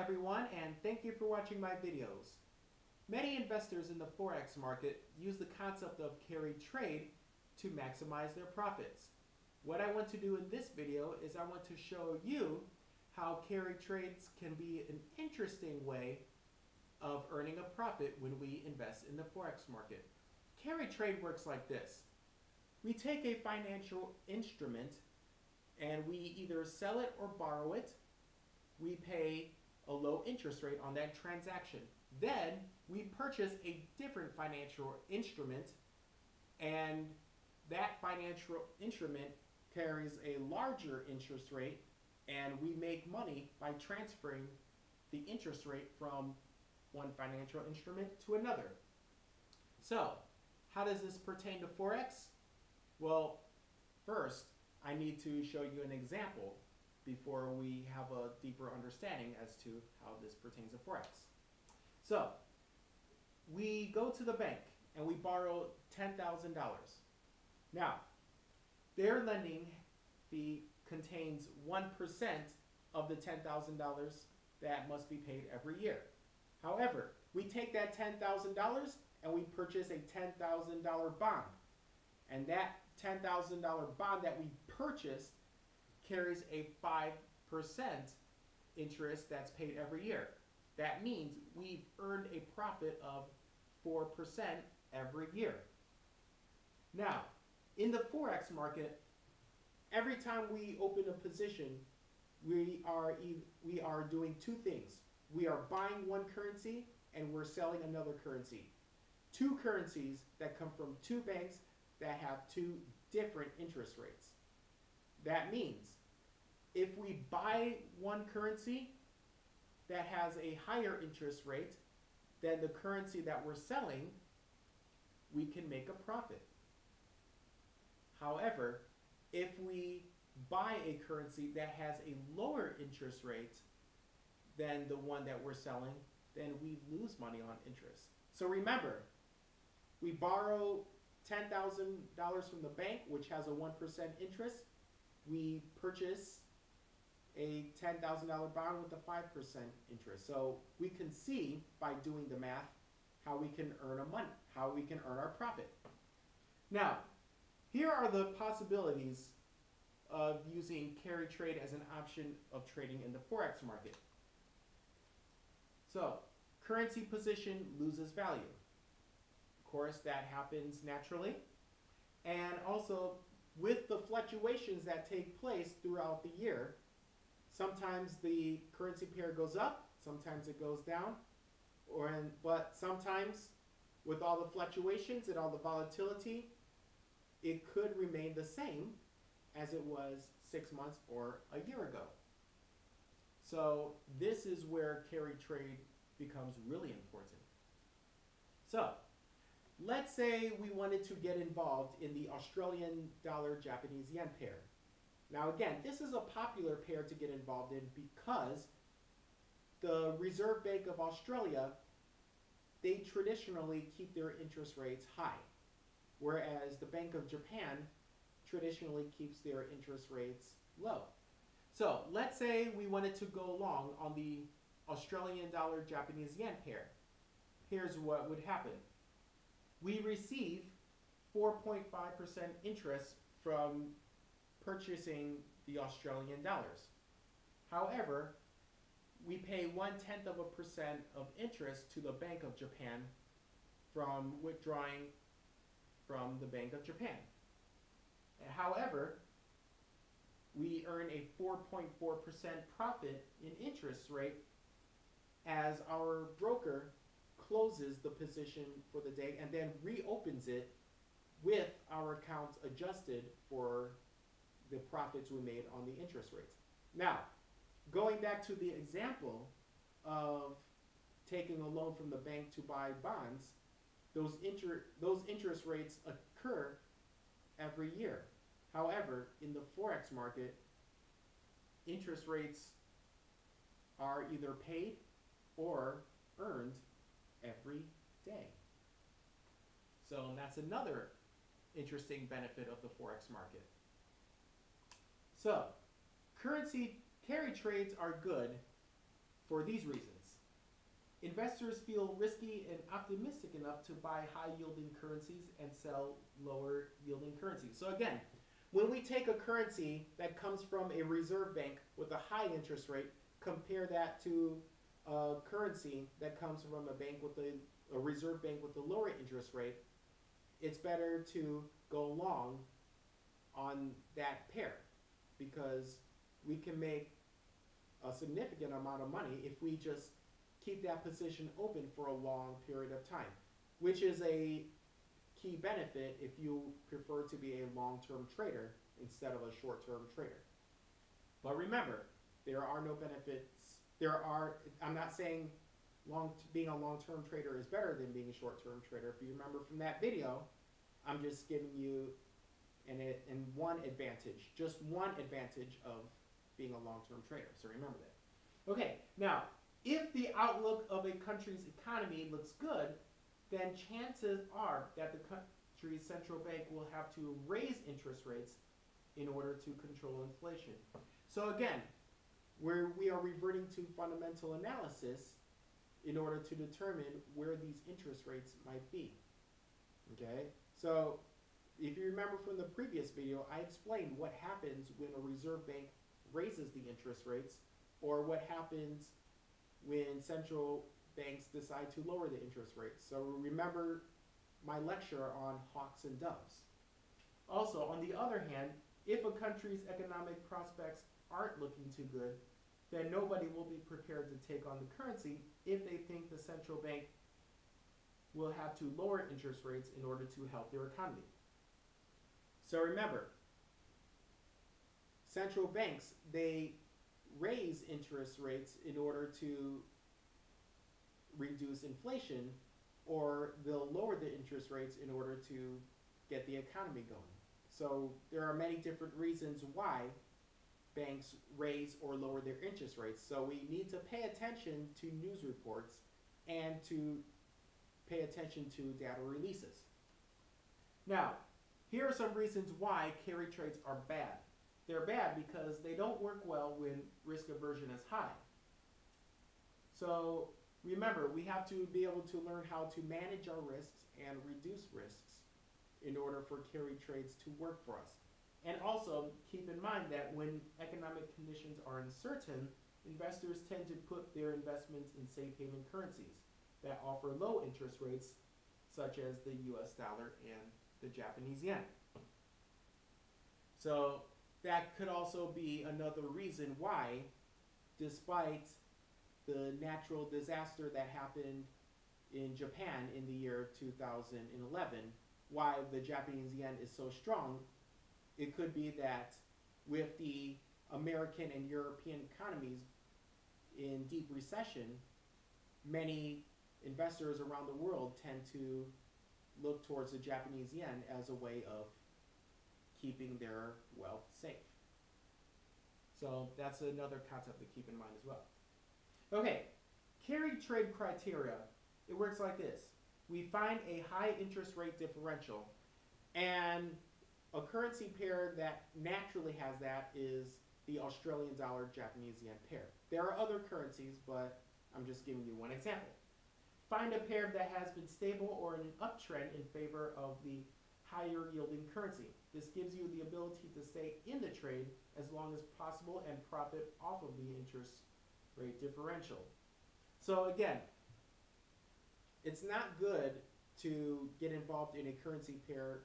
everyone, and thank you for watching my videos. Many investors in the Forex market use the concept of carry trade to maximize their profits. What I want to do in this video is I want to show you how carry trades can be an interesting way of earning a profit when we invest in the Forex market. Carry trade works like this. We take a financial instrument and we either sell it or borrow it. We pay a low interest rate on that transaction. Then we purchase a different financial instrument, and that financial instrument carries a larger interest rate, and we make money by transferring the interest rate from one financial instrument to another. So, how does this pertain to Forex? Well, first, I need to show you an example before we have a deeper understanding as to how this pertains to Forex. So, we go to the bank and we borrow $10,000. Now, their lending fee contains 1% of the $10,000 that must be paid every year. However, we take that $10,000 and we purchase a $10,000 bond. And that $10,000 bond that we purchased carries a 5% interest that's paid every year. That means we've earned a profit of 4% every year. Now, in the Forex market, every time we open a position, we are doing two things. We are buying one currency and we're selling another currency. Two currencies that come from two banks that have two different interest rates. That means if we buy one currency that has a higher interest rate than the currency that we're selling, we can make a profit. However, if we buy a currency that has a lower interest rate than the one that we're selling, then we lose money on interest. So remember, we borrow $10,000 from the bank, which has a 1% interest. We purchase a $10,000 bond with a 5% interest. So we can see by doing the math how we can earn how we can earn our profit. Now, here are the possibilities of using carry trade as an option of trading in the Forex market. So, currency position loses value. Of course, that happens naturally. And also, with the fluctuations that take place throughout the year, sometimes the currency pair goes up, sometimes it goes down, but sometimes with all the fluctuations and all the volatility, it could remain the same as it was 6 months or a year ago. So this is where carry trade becomes really important. So let's say we wanted to get involved in the Australian dollar Japanese yen pair. Now again, this is a popular pair to get involved in because the Reserve Bank of Australia, they traditionally keep their interest rates high, whereas the Bank of Japan traditionally keeps their interest rates low. So let's say we wanted to go long on the Australian dollar Japanese yen pair. Here's what would happen. We receive 4.5% interest from purchasing the Australian dollars. However, we pay 0.1% of interest to the Bank of Japan from withdrawing from the Bank of Japan. However, we earn a 4.4% profit in interest rate as our broker closes the position for the day and then reopens it with our accounts adjusted for the profits we made on the interest rates. Now, going back to the example of taking a loan from the bank to buy bonds, those interest rates occur every year. However, in the Forex market, interest rates are either paid or earned every day. So that's another interesting benefit of the Forex market. So, currency carry trades are good for these reasons. Investors feel risky and optimistic enough to buy high-yielding currencies and sell lower-yielding currencies. So again, when we take a currency that comes from a reserve bank with a high interest rate, compare that to a currency that comes from a reserve bank with a lower interest rate, it's better to go long on that pair because we can make a significant amount of money if we just keep that position open for a long period of time, which is a key benefit if you prefer to be a long-term trader instead of a short-term trader. But remember, there are no benefits. I'm not saying being a long-term trader is better than being a short-term trader. If you remember from that video, I'm just giving you one advantage, just one advantage of being a long-term trader. So remember that. Okay, now, if the outlook of a country's economy looks good, then chances are that the country's central bank will have to raise interest rates in order to control inflation. So again, we are reverting to fundamental analysis in order to determine where these interest rates might be. Okay, so if you remember from the previous video, I explained what happens when a reserve bank raises the interest rates, or what happens when central banks decide to lower the interest rates. So remember my lecture on hawks and doves. Also, on the other hand, if a country's economic prospects aren't looking too good, then nobody will be prepared to take on the currency if they think the central bank will have to lower interest rates in order to help their economy. So remember, central banks, they raise interest rates in order to reduce inflation, or they'll lower the interest rates in order to get the economy going. So there are many different reasons why banks raise or lower their interest rates. So we need to pay attention to news reports and to pay attention to data releases. Now, here are some reasons why carry trades are bad. They're bad because they don't work well when risk aversion is high. So remember, we have to be able to learn how to manage our risks and reduce risks in order for carry trades to work for us. And also keep in mind that when economic conditions are uncertain, investors tend to put their investments in safe haven currencies that offer low interest rates, such as the US dollar and the Japanese yen. So that could also be another reason why, despite the natural disaster that happened in Japan in the year 2011, why the Japanese yen is so strong. It could be that with the American and European economies in deep recession, many investors around the world tend to look towards the Japanese yen as a way of keeping their wealth safe. So that's another concept to keep in mind as well. Okay, carry trade criteria. It works like this. We find a high interest rate differential, and a currency pair that naturally has that is the Australian dollar Japanese yen pair. There are other currencies, but I'm just giving you one example. Find a pair that has been stable or in an uptrend in favor of the higher yielding currency. This gives you the ability to stay in the trade as long as possible and profit off of the interest rate differential. So again, it's not good to get involved in a currency pair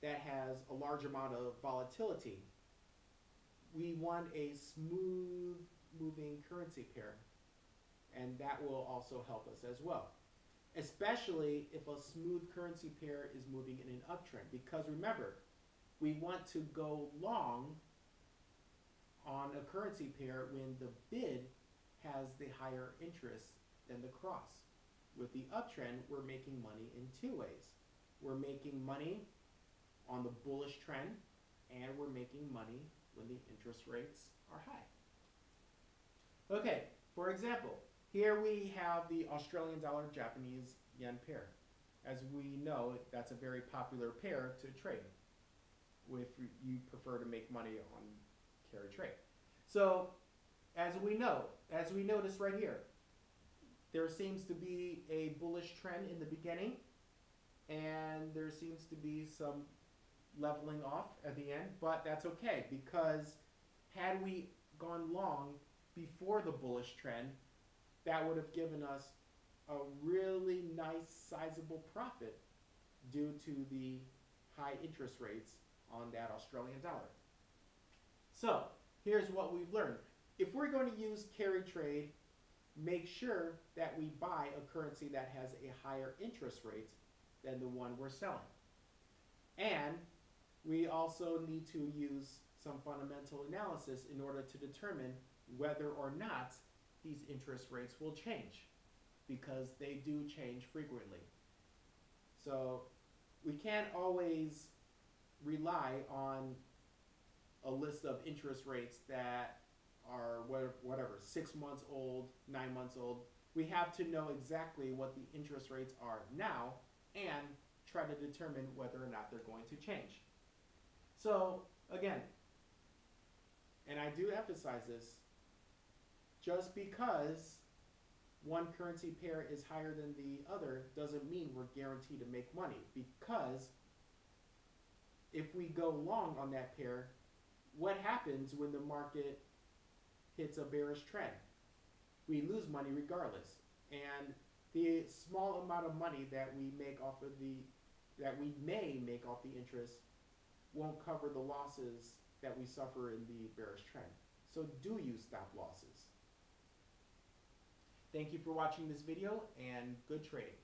that has a large amount of volatility. We want a smooth moving currency pair, and that will also help us as well. Especially if a smooth currency pair is moving in an uptrend, because remember, we want to go long on a currency pair when the bid has the higher interest than the cross. With the uptrend, we're making money in two ways. We're making money on the bullish trend, and we're making money when the interest rates are high. Okay, for example, here we have the Australian dollar Japanese yen pair. As we know, that's a very popular pair to trade if you prefer to make money on carry trade. So, as we know, as we notice right here, there seems to be a bullish trend in the beginning, and there seems to be some leveling off at the end, but that's okay, because had we gone long before the bullish trend, that would have given us a really nice sizable profit due to the high interest rates on that Australian dollar. So here's what we've learned. If we're going to use carry trade, make sure that we buy a currency that has a higher interest rate than the one we're selling. And we also need to use some fundamental analysis in order to determine whether or not these interest rates will change, because they do change frequently. So we can't always rely on a list of interest rates that are whatever, 6 months old, 9 months old. We have to know exactly what the interest rates are now and try to determine whether or not they're going to change. So again, and I do emphasize this, just because one currency pair is higher than the other doesn't mean we're guaranteed to make money, because if we go long on that pair, what happens when the market hits a bearish trend? We lose money regardless. And the small amount of money that we make off of we may make off the interest won't cover the losses that we suffer in the bearish trend. So do use stop losses. Thank you for watching this video, and good trading.